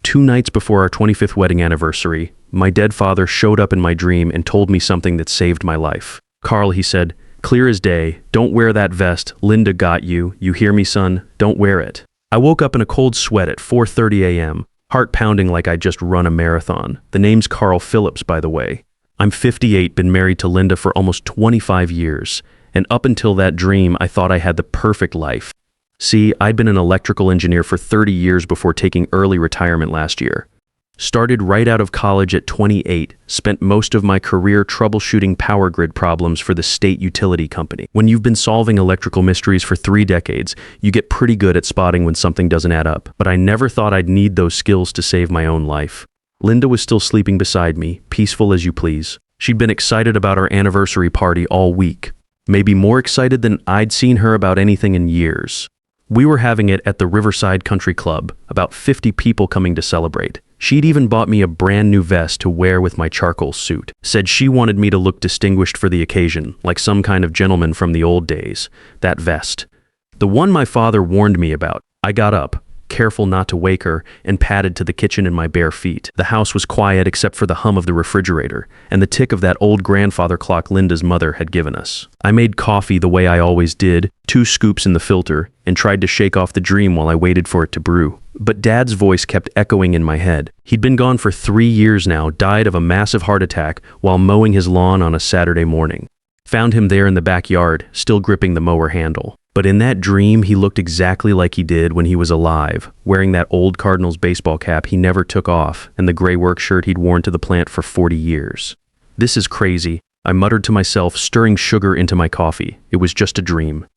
2 nights before our 25th wedding anniversary, my dead father showed up in my dream and told me something that saved my life. "Carl," he said, "clear as day, don't wear that vest. Linda got you. You hear me, son? Don't wear it." I woke up in a cold sweat at 4:30 a.m., heart pounding like I'd just run a marathon. The name's Carl Phillips, by the way. I'm 58, been married to Linda for almost 25 years, and up until that dream, I thought I had the perfect life. See, I'd been an electrical engineer for 30 years before taking early retirement last year. Started right out of college at 28, spent most of my career troubleshooting power grid problems for the state utility company. When you've been solving electrical mysteries for 3 decades, you get pretty good at spotting when something doesn't add up. But I never thought I'd need those skills to save my own life. Linda was still sleeping beside me, peaceful as you please. She'd been excited about our anniversary party all week, maybe more excited than I'd seen her about anything in years. We were having it at the Riverside Country Club, about 50 people coming to celebrate. She'd even bought me a brand new vest to wear with my charcoal suit. Said she wanted me to look distinguished for the occasion, like some kind of gentleman from the old days. That vest. The one my father warned me about. I got up, careful not to wake her, and padded to the kitchen in my bare feet. The house was quiet except for the hum of the refrigerator and the tick of that old grandfather clock Linda's mother had given us. I made coffee the way I always did, 2 scoops in the filter, and tried to shake off the dream while I waited for it to brew. But Dad's voice kept echoing in my head. He'd been gone for 3 years now, died of a massive heart attack while mowing his lawn on a Saturday morning. Found him there in the backyard, still gripping the mower handle. But in that dream, he looked exactly like he did when he was alive, wearing that old Cardinals baseball cap he never took off and the gray work shirt he'd worn to the plant for 40 years. "This is crazy," I muttered to myself, stirring sugar into my coffee. It was just a dream.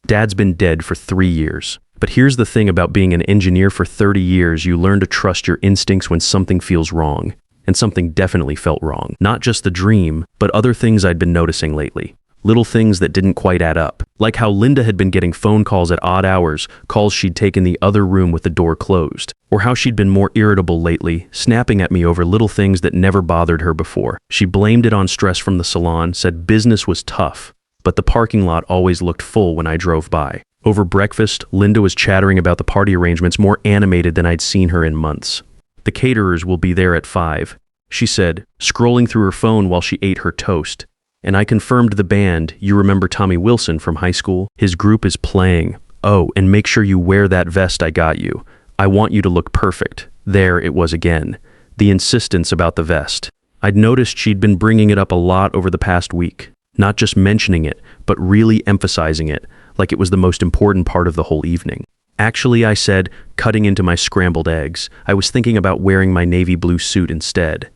Dad's been dead for 3 years. But here's the thing about being an engineer for 30 years, you learn to trust your instincts when something feels wrong. And something definitely felt wrong. Not just the dream, but other things I'd been noticing lately. Little things that didn't quite add up. Like how Linda had been getting phone calls at odd hours, calls she'd taken the other room with the door closed. Or how she'd been more irritable lately, snapping at me over little things that never bothered her before. She blamed it on stress from the salon, said business was tough, but the parking lot always looked full when I drove by. Over breakfast, Linda was chattering about the party arrangements, more animated than I'd seen her in months. "The caterers will be there at 5, she said, scrolling through her phone while she ate her toast. "And I confirmed the band. You remember Tommy Wilson from high school? His group is playing. Oh, and make sure you wear that vest I got you. I want you to look perfect." There it was again. The insistence about the vest. I'd noticed she'd been bringing it up a lot over the past week. Not just mentioning it, but really emphasizing it, like it was the most important part of the whole evening. "Actually," I said, cutting into my scrambled eggs, "I was thinking about wearing my navy blue suit instead.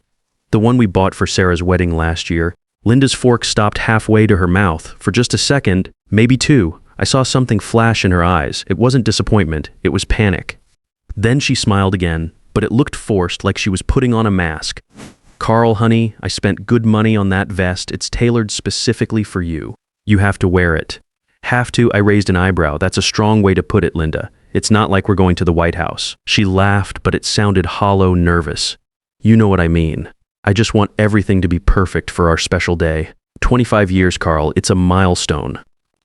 The one we bought for Sarah's wedding last year." Linda's fork stopped halfway to her mouth. For just a second, maybe 2, I saw something flash in her eyes. It wasn't disappointment, it was panic. Then she smiled again, but it looked forced, like she was putting on a mask. "Carl, honey, I spent good money on that vest. It's tailored specifically for you. You have to wear it." "Have to?" I raised an eyebrow. "That's a strong way to put it, Linda. It's not like we're going to the White House." She laughed, but it sounded hollow, nervous. "You know what I mean. I just want everything to be perfect for our special day. 25 years, Carl. It's a milestone.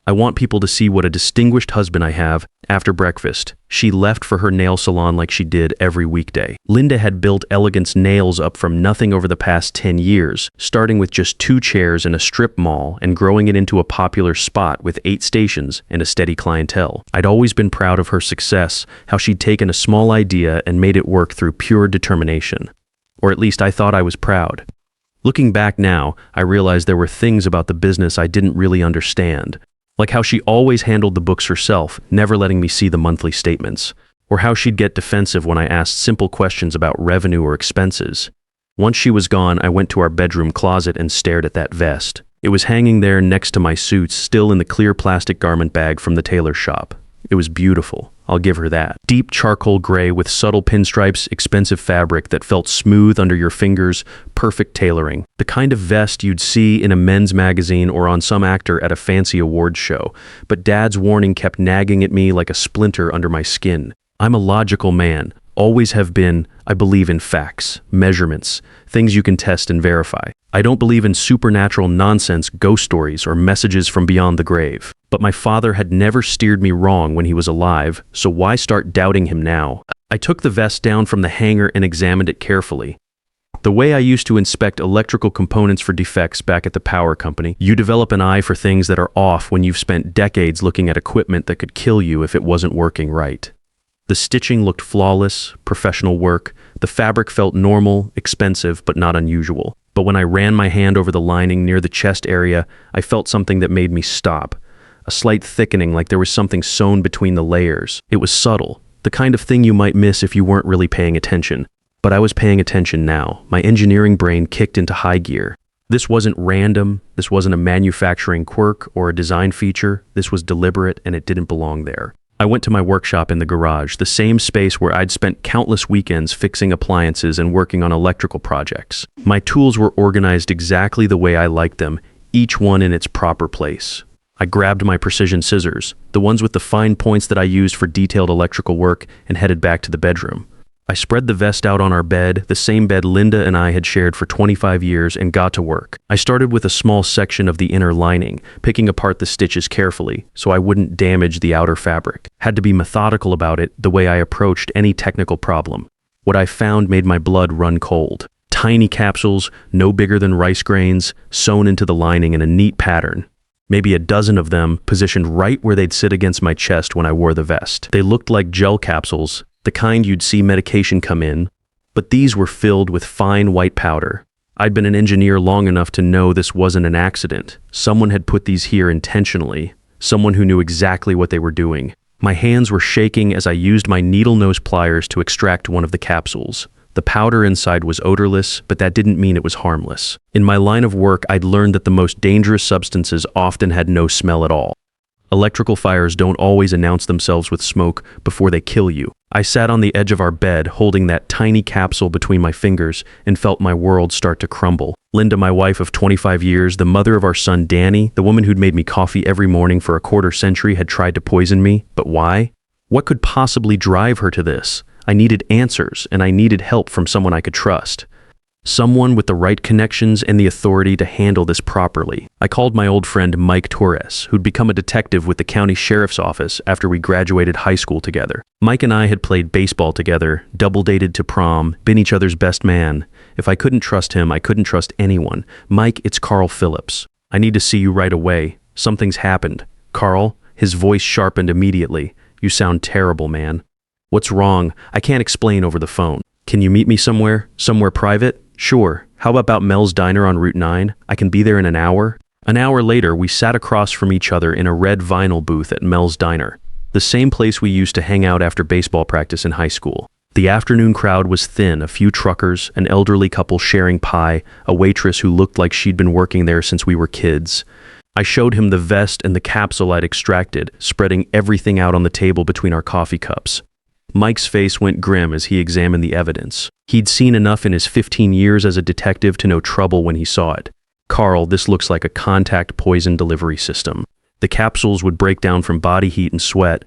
I want people to see what a distinguished husband I have." After breakfast, she left for her nail salon like she did every weekday. Linda had built Elegance Nails up from nothing over the past 10 years, starting with just 2 chairs in a strip mall and growing it into a popular spot with 8 stations and a steady clientele. I'd always been proud of her success, how she'd taken a small idea and made it work through pure determination. Or at least I thought I was proud. Looking back now, I realized there were things about the business I didn't really understand. Like how she always handled the books herself, never letting me see the monthly statements. Or how she'd get defensive when I asked simple questions about revenue or expenses. Once she was gone, I went to our bedroom closet and stared at that vest. It was hanging there next to my suits, still in the clear plastic garment bag from the tailor shop. It was beautiful. I'll give her that. Deep charcoal gray with subtle pinstripes, expensive fabric that felt smooth under your fingers, perfect tailoring. The kind of vest you'd see in a men's magazine or on some actor at a fancy awards show. But Dad's warning kept nagging at me like a splinter under my skin. I'm a logical man, always have been. I believe in facts, measurements, things you can test and verify. I don't believe in supernatural nonsense, ghost stories, or messages from beyond the grave. But my father had never steered me wrong when he was alive, so why start doubting him now? I took the vest down from the hanger and examined it carefully. The way I used to inspect electrical components for defects back at the power company, you develop an eye for things that are off when you've spent decades looking at equipment that could kill you if it wasn't working right. The stitching looked flawless, professional work. The fabric felt normal, expensive, but not unusual. But when I ran my hand over the lining near the chest area, I felt something that made me stop. A slight thickening, like there was something sewn between the layers. It was subtle, the kind of thing you might miss if you weren't really paying attention. But I was paying attention now. My engineering brain kicked into high gear. This wasn't random. This wasn't a manufacturing quirk or a design feature. This was deliberate, and it didn't belong there. I went to my workshop in the garage, the same space where I'd spent countless weekends fixing appliances and working on electrical projects. My tools were organized exactly the way I liked them, each one in its proper place. I grabbed my precision scissors, the ones with the fine points that I used for detailed electrical work, and headed back to the bedroom. I spread the vest out on our bed, the same bed Linda and I had shared for 25 years, and got to work. I started with a small section of the inner lining, picking apart the stitches carefully so I wouldn't damage the outer fabric. Had to be methodical about it, the way I approached any technical problem. What I found made my blood run cold. Tiny capsules, no bigger than rice grains, sewn into the lining in a neat pattern. Maybe a dozen of them, positioned right where they'd sit against my chest when I wore the vest. They looked like gel capsules, the kind you'd see medication come in, but these were filled with fine white powder. I'd been an engineer long enough to know this wasn't an accident. Someone had put these here intentionally, someone who knew exactly what they were doing. My hands were shaking as I used my needle-nose pliers to extract one of the capsules. The powder inside was odorless, but that didn't mean it was harmless. In my line of work, I'd learned that the most dangerous substances often had no smell at all. Electrical fires don't always announce themselves with smoke before they kill you. I sat on the edge of our bed, holding that tiny capsule between my fingers, and felt my world start to crumble. Linda, my wife of 25 years, the mother of our son Danny, the woman who'd made me coffee every morning for a quarter century, had tried to poison me. But why? What could possibly drive her to this? I needed answers, and I needed help from someone I could trust. Someone with the right connections and the authority to handle this properly. I called my old friend Mike Torres, who'd become a detective with the county sheriff's office after we graduated high school together. Mike and I had played baseball together, double-dated to prom, been each other's best man. If I couldn't trust him, I couldn't trust anyone. Mike, it's Carl Phillips. I need to see you right away. Something's happened. Carl, his voice sharpened immediately. You sound terrible, man. What's wrong? I can't explain over the phone. Can you meet me somewhere? Somewhere private? Sure. How about Mel's Diner on Route 9? I can be there in an hour. An hour later, we sat across from each other in a red vinyl booth at Mel's Diner, the same place we used to hang out after baseball practice in high school. The afternoon crowd was thin, a few truckers, an elderly couple sharing pie, a waitress who looked like she'd been working there since we were kids. I showed him the vest and the capsule I'd extracted, spreading everything out on the table between our coffee cups. Mike's face went grim as he examined the evidence. He'd seen enough in his 15 years as a detective to know trouble when he saw it. Carl, this looks like a contact poison delivery system. The capsules would break down from body heat and sweat,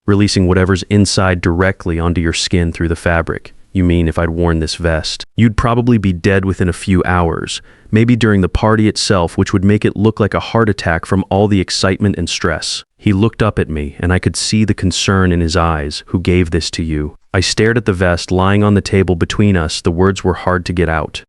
releasing whatever's inside directly onto your skin through the fabric. You mean if I'd worn this vest? You'd probably be dead within a few hours, maybe during the party itself, which would make it look like a heart attack from all the excitement and stress. He looked up at me, and I could see the concern in his eyes. Who gave this to you? I stared at the vest lying on the table between us. The words were hard to get out.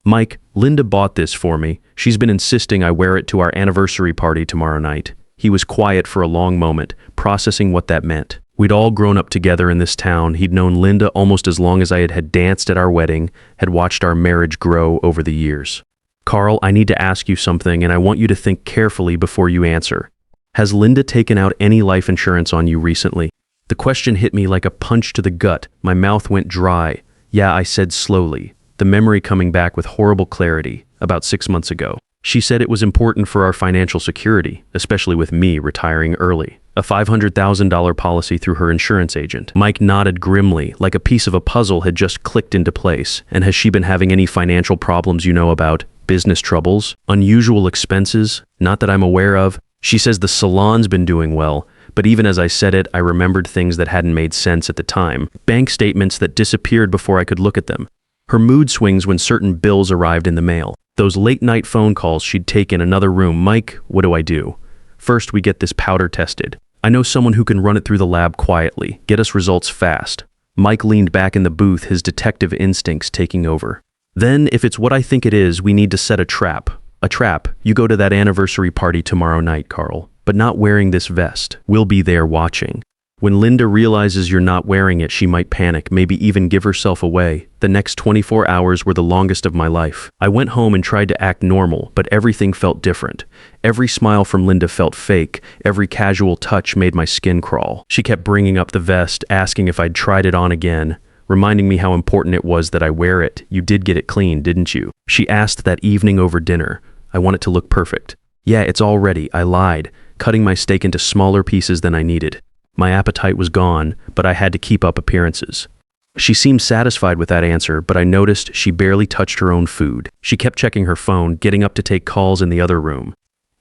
Mike, Linda bought this for me. She's been insisting I wear it to our anniversary party tomorrow night. He was quiet for a long moment, processing what that meant. We'd all grown up together in this town. He'd known Linda almost as long as I had danced at our wedding, had watched our marriage grow over the years. Carl, I need to ask you something, and I want you to think carefully before you answer. Has Linda taken out any life insurance on you recently? The question hit me like a punch to the gut. My mouth went dry. Yeah, I said slowly, the memory coming back with horrible clarity, about 6 months ago. She said it was important for our financial security, especially with me retiring early. A $500,000 policy through her insurance agent. Mike nodded grimly, like a piece of a puzzle had just clicked into place. And has she been having any financial problems you know about? Business troubles? Unusual expenses? Not that I'm aware of. She says the salon's been doing well, But even as I said it, I remembered things that hadn't made sense at the time. Bank statements that disappeared before I could look at them. Her mood swings when certain bills arrived in the mail. Those late-night phone calls she'd take in another room. Mike, what do I do? First, we get this powder tested. I know someone who can run it through the lab quietly, get us results fast. Mike leaned back in the booth, his detective instincts taking over. Then, if it's what I think it is, we need to set a trap. A trap. You go to that anniversary party tomorrow night, Carl, but not wearing this vest. We'll be there watching. When Linda realizes you're not wearing it, she might panic, maybe even give herself away. The next 24 hours were the longest of my life. I went home and tried to act normal, but everything felt different. Every smile from Linda felt fake. Every casual touch made my skin crawl. She kept bringing up the vest, asking if I'd tried it on again, reminding me how important it was that I wear it. You did get it clean, didn't you? She asked that evening over dinner. I want it to look perfect. Yeah, it's all ready. I lied, cutting my steak into smaller pieces than I needed. My appetite was gone, but I had to keep up appearances. She seemed satisfied with that answer, but I noticed she barely touched her own food. She kept checking her phone, getting up to take calls in the other room.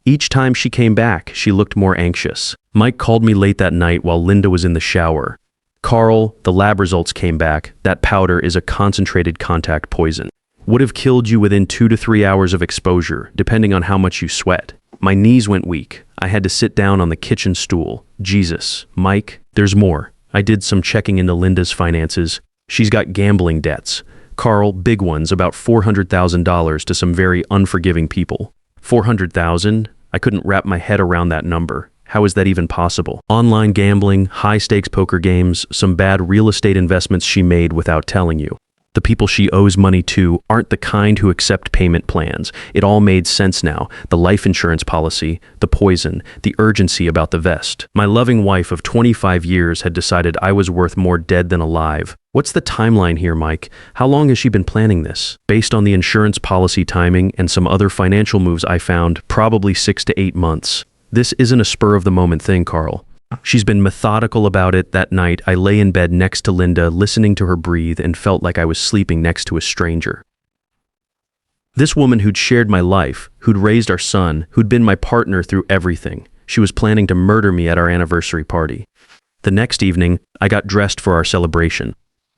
Each time she came back, she looked more anxious. Mike called me late that night while Linda was in the shower. Carl, the lab results came back. That powder is a concentrated contact poison. Would have killed you within 2 to 3 hours of exposure, depending on how much you sweat. My knees went weak. I had to sit down on the kitchen stool. Jesus, Mike, there's more. I did some checking into Linda's finances. She's got gambling debts. Carl, big ones, about $400,000 to some very unforgiving people. $400,000? I couldn't wrap my head around that number. How is that even possible? Online gambling, high-stakes poker games, some bad real estate investments she made without telling you. The people she owes money to aren't the kind who accept payment plans. It all made sense now. The life insurance policy, the poison, the urgency about the vest. My loving wife of 25 years had decided I was worth more dead than alive. What's the timeline here, Mike? How long has she been planning this? Based on the insurance policy timing and some other financial moves I found, probably 6 to 8 months. This isn't a spur-of-the-moment thing, Carl. She's been methodical about it. That night, I lay in bed next to Linda, listening to her breathe, and felt like I was sleeping next to a stranger. This woman who'd shared my life, who'd raised our son, who'd been my partner through everything. She was planning to murder me at our anniversary party. The next evening, I got dressed for our celebration.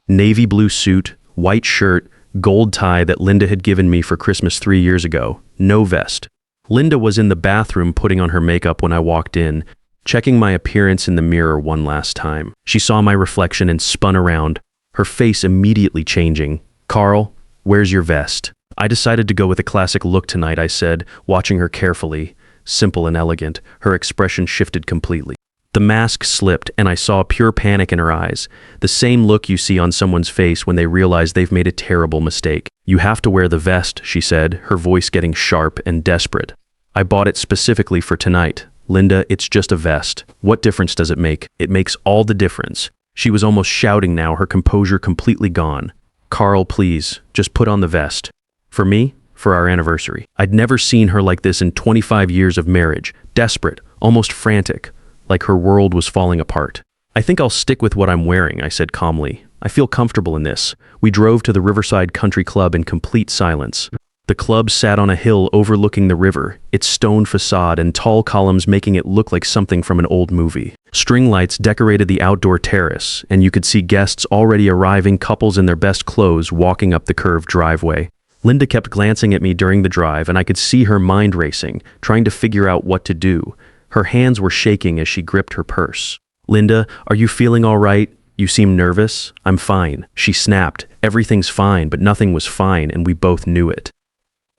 Navy blue suit, white shirt, gold tie that Linda had given me for Christmas 3 years ago. No vest. Linda was in the bathroom putting on her makeup when I walked in, checking my appearance in the mirror one last time. She saw my reflection and spun around, her face immediately changing. Carl, where's your vest? I decided to go with a classic look tonight, I said, watching her carefully. Simple and elegant, her expression shifted completely. The mask slipped, and I saw pure panic in her eyes. The same look you see on someone's face when they realize they've made a terrible mistake. You have to wear the vest, she said, her voice getting sharp and desperate. I bought it specifically for tonight. Linda, it's just a vest. What difference does it make? It makes all the difference. She was almost shouting now, her composure completely gone. Carl, please, just put on the vest. For me? For our anniversary. I'd never seen her like this in 25 years of marriage. Desperate, almost frantic, like her world was falling apart. I think I'll stick with what I'm wearing, I said calmly. I feel comfortable in this. We drove to the Riverside Country Club in complete silence. The club sat on a hill overlooking the river, its stone facade and tall columns making it look like something from an old movie. String lights decorated the outdoor terrace, and you could see guests already arriving, couples in their best clothes walking up the curved driveway. Linda kept glancing at me during the drive, and I could see her mind racing, trying to figure out what to do. Her hands were shaking as she gripped her purse. Linda, are you feeling all right? You seem nervous. I'm fine. She snapped. Everything's fine, but nothing was fine, and we both knew it.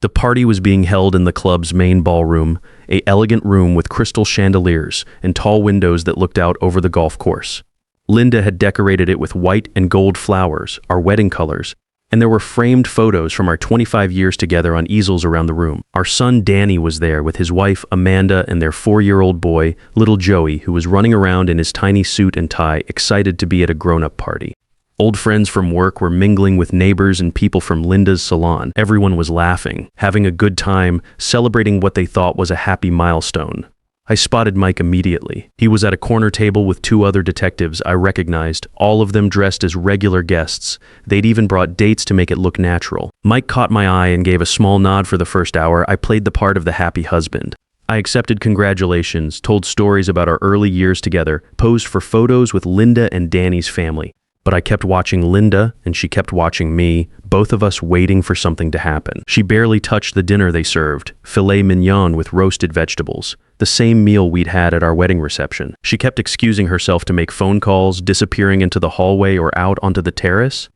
The party was being held in the club's main ballroom, an elegant room with crystal chandeliers and tall windows that looked out over the golf course. Linda had decorated it with white and gold flowers, our wedding colors, and there were framed photos from our 25 years together on easels around the room. Our son Danny was there with his wife Amanda and their 4-year-old boy, little Joey, who was running around in his tiny suit and tie, excited to be at a grown-up party. Old friends from work were mingling with neighbors and people from Linda's salon. Everyone was laughing, having a good time, celebrating what they thought was a happy milestone. I spotted Mike immediately. He was at a corner table with 2 other detectives I recognized, all of them dressed as regular guests. They'd even brought dates to make it look natural. Mike caught my eye and gave a small nod for the first hour. I played the part of the happy husband. I accepted congratulations, told stories about our early years together, posed for photos with Linda and Danny's family. But I kept watching Linda, and she kept watching me, both of us waiting for something to happen. She barely touched the dinner they served, filet mignon with roasted vegetables, the same meal we'd had at our wedding reception. She kept excusing herself to make phone calls, disappearing into the hallway or out onto the terrace.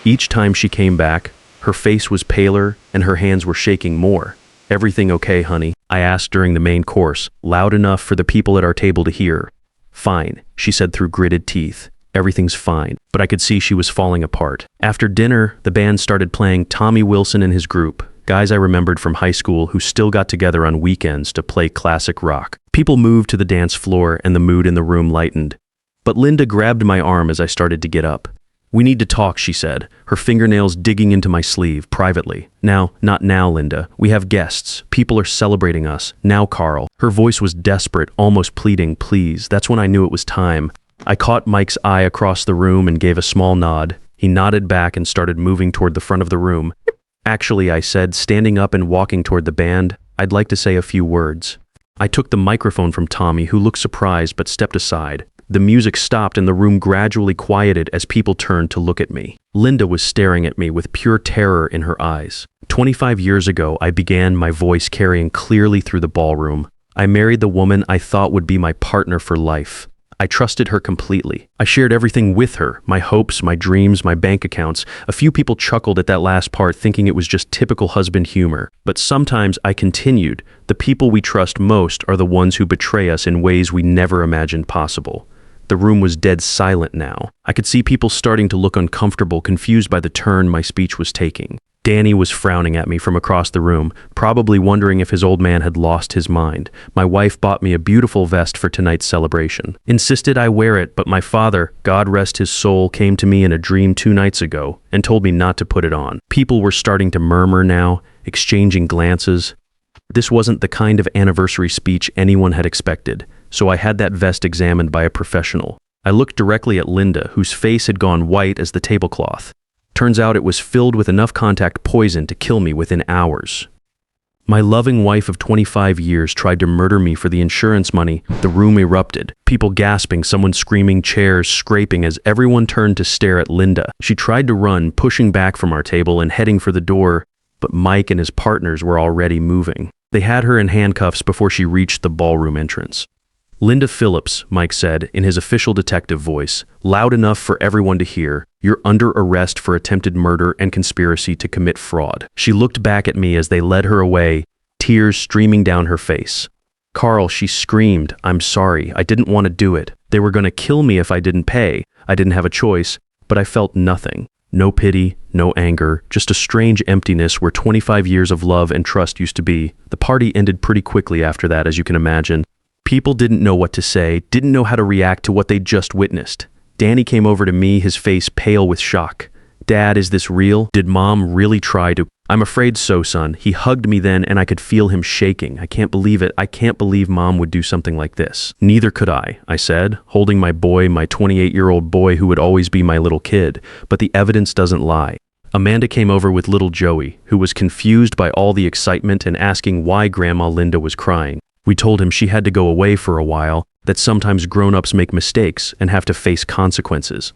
Each time she came back, her face was paler and her hands were shaking more. "Everything okay, honey?" I asked during the main course, loud enough for the people at our table to hear. "Fine," she said through gritted teeth. "Everything's fine." But I could see she was falling apart. After dinner, the band started playing Tommy Wilson and his group, guys I remembered from high school who still got together on weekends to play classic rock. People moved to the dance floor and the mood in the room lightened. But Linda grabbed my arm as I started to get up. "We need to talk," she said, her fingernails digging into my sleeve, privately. "Now, not now, Linda. We have guests. People are celebrating us. Now, Carl." Her voice was desperate, almost pleading, "Please." That's when I knew it was time. I caught Mike's eye across the room and gave a small nod. He nodded back and started moving toward the front of the room. "Actually," I said, standing up and walking toward the band, "I'd like to say a few words." I took the microphone from Tommy, who looked surprised but stepped aside. The music stopped and the room gradually quieted as people turned to look at me. Linda was staring at me with pure terror in her eyes. 25 years ago, I began my voice carrying clearly through the ballroom. I married the woman I thought would be my partner for life. I trusted her completely. I shared everything with her, my hopes, my dreams, my bank accounts. A few people chuckled at that last part, thinking it was just typical husband humor. But sometimes I continued, the people we trust most are the ones who betray us in ways we never imagined possible. The room was dead silent now. I could see people starting to look uncomfortable, confused by the turn my speech was taking. Danny was frowning at me from across the room, probably wondering if his old man had lost his mind. My wife bought me a beautiful vest for tonight's celebration. Insisted I wear it, but my father, God rest his soul, came to me in a dream 2 nights ago and told me not to put it on. People were starting to murmur now, exchanging glances. This wasn't the kind of anniversary speech anyone had expected, so I had that vest examined by a professional. I looked directly at Linda, whose face had gone white as the tablecloth. Turns out it was filled with enough contact poison to kill me within hours. My loving wife of 25 years tried to murder me for the insurance money. The room erupted. People gasping, someone screaming, chairs scraping as everyone turned to stare at Linda. She tried to run, pushing back from our table and heading for the door, but Mike and his partners were already moving. They had her in handcuffs before she reached the ballroom entrance. "Linda Phillips," Mike said in his official detective voice, loud enough for everyone to hear, "you're under arrest for attempted murder and conspiracy to commit fraud." She looked back at me as they led her away, tears streaming down her face. "Carl," she screamed, "I'm sorry. I didn't want to do it. They were going to kill me if I didn't pay. I didn't have a choice, but I felt nothing. No pity, no anger, just a strange emptiness where 25 years of love and trust used to be." The party ended pretty quickly after that, as you can imagine. People didn't know what to say, didn't know how to react to what they'd just witnessed. Danny came over to me, his face pale with shock. "Dad, is this real? Did Mom really try to—" "I'm afraid so, son." He hugged me then and I could feel him shaking. "I can't believe it. I can't believe Mom would do something like this." "Neither could I said, holding my boy, my 28-year-old boy who would always be my little kid. But the evidence doesn't lie. Amanda came over with little Joey, who was confused by all the excitement and asking why Grandma Linda was crying. We told him she had to go away for a while, that sometimes grown-ups make mistakes and have to face consequences.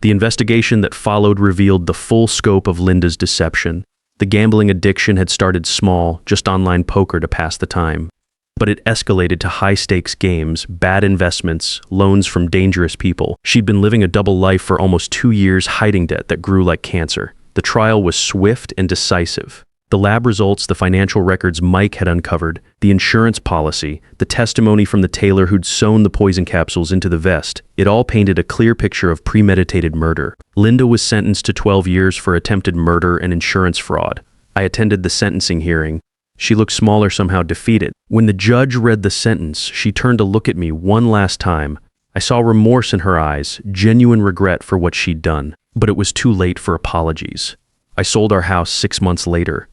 The investigation that followed revealed the full scope of Linda's deception. The gambling addiction had started small, just online poker to pass the time. But it escalated to high-stakes games, bad investments, loans from dangerous people. She'd been living a double life for almost 2 years, hiding debt that grew like cancer. The trial was swift and decisive. The lab results, the financial records Mike had uncovered, the insurance policy, the testimony from the tailor who'd sewn the poison capsules into the vest, it all painted a clear picture of premeditated murder. Linda was sentenced to 12 years for attempted murder and insurance fraud. I attended the sentencing hearing. She looked smaller, somehow defeated. When the judge read the sentence, she turned to look at me one last time. I saw remorse in her eyes, genuine regret for what she'd done. But it was too late for apologies. I sold our house 6 months later.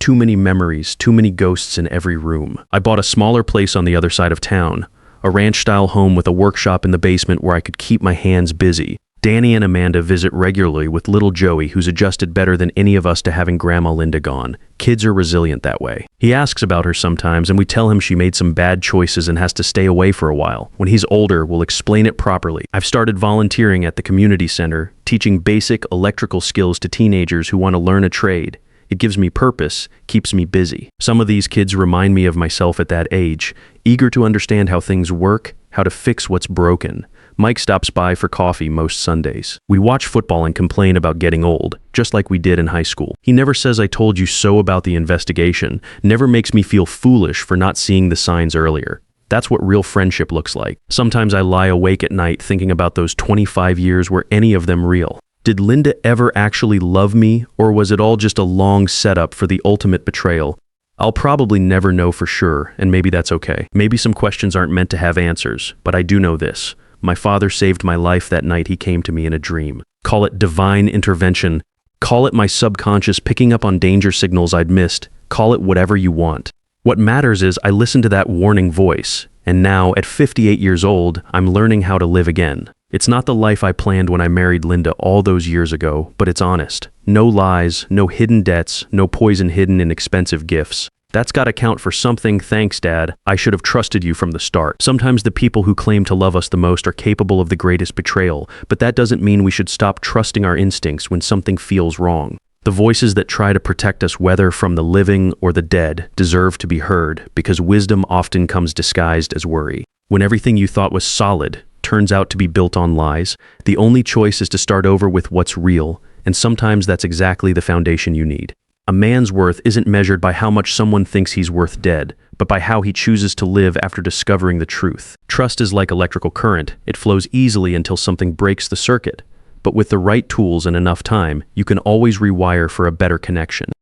Too many memories, too many ghosts in every room. I bought a smaller place on the other side of town, a ranch-style home with a workshop in the basement where I could keep my hands busy. Danny and Amanda visit regularly with little Joey, who's adjusted better than any of us to having Grandma Linda gone. Kids are resilient that way. He asks about her sometimes, and we tell him she made some bad choices and has to stay away for a while. When he's older, we'll explain it properly. I've started volunteering at the community center, teaching basic electrical skills to teenagers who want to learn a trade. It gives me purpose, keeps me busy. Some of these kids remind me of myself at that age, eager to understand how things work, how to fix what's broken. Mike stops by for coffee most Sundays. We watch football and complain about getting old, just like we did in high school. He never says I told you so about the investigation, never makes me feel foolish for not seeing the signs earlier. That's what real friendship looks like. Sometimes I lie awake at night thinking about those 25 years. Were any of them real? Did Linda ever actually love me, or was it all just a long setup for the ultimate betrayal? I'll probably never know for sure, and maybe that's okay. Maybe some questions aren't meant to have answers, but I do know this. My father saved my life that night he came to me in a dream. Call it divine intervention. Call it my subconscious picking up on danger signals I'd missed. Call it whatever you want. What matters is I listened to that warning voice, and now, at 58 years old, I'm learning how to live again. It's not the life I planned when I married Linda all those years ago, but it's honest. No lies, no hidden debts, no poison hidden in expensive gifts. That's gotta count for something. Thanks, Dad. I should have trusted you from the start. Sometimes the people who claim to love us the most are capable of the greatest betrayal, but that doesn't mean we should stop trusting our instincts when something feels wrong. The voices that try to protect us, whether from the living or the dead, deserve to be heard, because wisdom often comes disguised as worry. When everything you thought was solid turns out to be built on lies, the only choice is to start over with what's real, and sometimes that's exactly the foundation you need. A man's worth isn't measured by how much someone thinks he's worth dead, but by how he chooses to live after discovering the truth. Trust is like electrical current. It flows easily until something breaks the circuit. But with the right tools and enough time, you can always rewire for a better connection.